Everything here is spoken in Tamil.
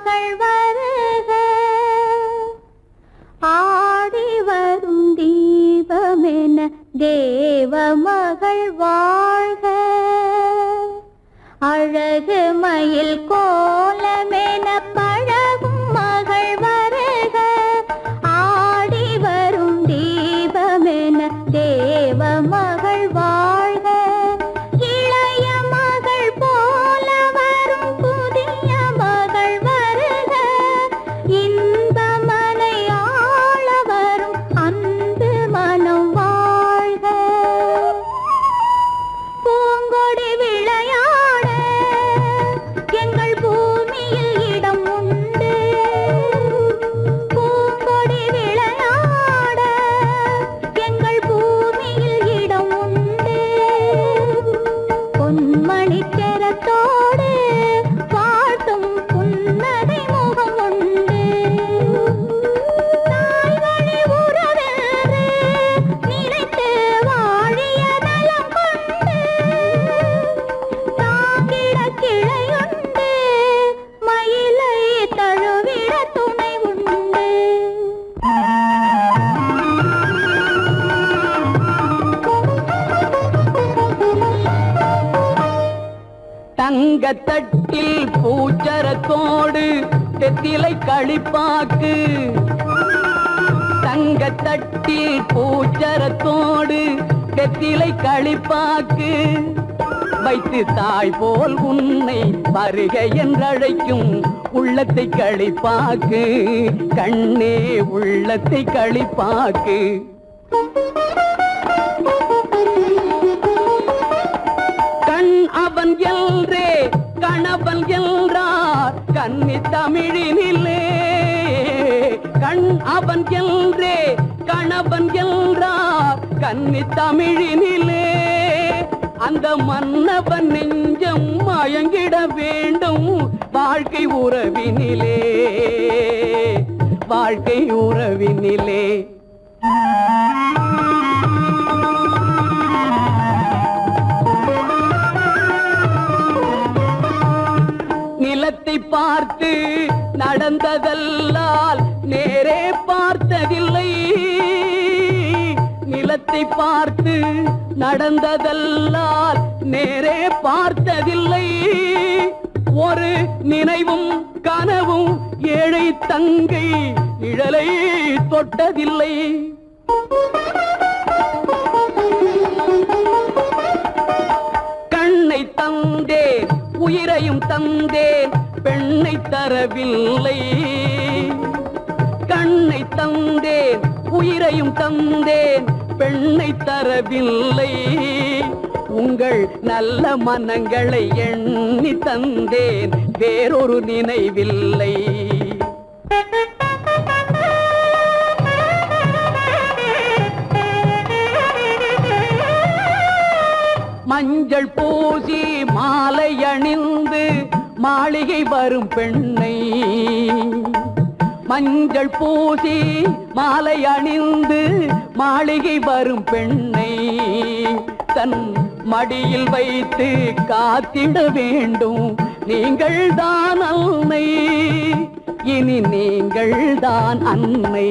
மகள் வருக ஆடி வரும் தீபமென தேவ மகள் வாழ்க அழகு மயில் கோலமென பழகும் மகள் வருக ஆடி வரும் தீபமென தேவ மகள் வாழ்க இளைய மகள் போல வரும் புதிய மகள் வருக இன்பமனை ஆள வரும் அன்பு மனம் வாழ்க பூங்கொடி விளையாட எங்கள் பூமியில் இடம் உண்டு பூங்கொடி விளையாட எங்கள் பூமியில் இடம் உண்டு பொன்மணி கரத்தோடு பாட்டும் புன்னகை முகம் உண்டு தாய் வழி உறவென்று நினைத்து வாழிய நலம் கொண்டு தாங்கிட கிளையுண்டு மயிலை தழுவிட துணை உண்டு தங்கத்தட்டில் பூச்சரத்தோடு தெத்திலை களிப்பாக்கு தங்கத்தட்டில் பூச்சரத்தோடு தெத்திலை களிப்பாக்கு வைத்து தாய் போல் உன்னை வருக என்றழைக்கும் உள்ளத்தை களிப்பாக்கு கண்ணே உள்ளத்தை களிப்பாக்கு கண் அவன் எல்ரே கணவன் என்றார் கன்னி தமிழினிலே கண் அவன் எல்ரே கணவன் என்றார் கன்னி தமிழினிலே அந்த மன்னவன் நெஞ்சம் மயங்கிட வேண்டும் வாழ்க்கை உறவினிலே வாழ்க்கை உறவினிலே நிலத்தை பார்த்து நடந்ததல்லால் நேரே பார்த்ததில்லை நிலத்தை பார்த்து நடந்ததல்லால் நேரே பார்த்ததில்லை ஒரு நினைவும் கனவும் ஏழை தங்கை நிழலை தொட்டதில்லை கண்ணை தந்தேன் உயிரையும் தந்தேன் பெண்ணை தரவில்லை கண்ணை தந்தேன் உயிரையும் தந்தேன் பெண்ணை தரவில்லை உங்கள் நல்ல மனங்களை எண்ணி தந்தேன் வேறொரு நினைவில்லை மஞ்சள் பூசி மாலை அணிந்து மாளிகை வரும் பெண்ணை மஞ்சள் பூசி மாலை அணிந்து மாளிகை வரும் பெண்ணை தன் மடியில் வைத்து காத்திட வேண்டும் நீங்கள் தான் அன்னை இனி நீங்கள் தான் அன்னை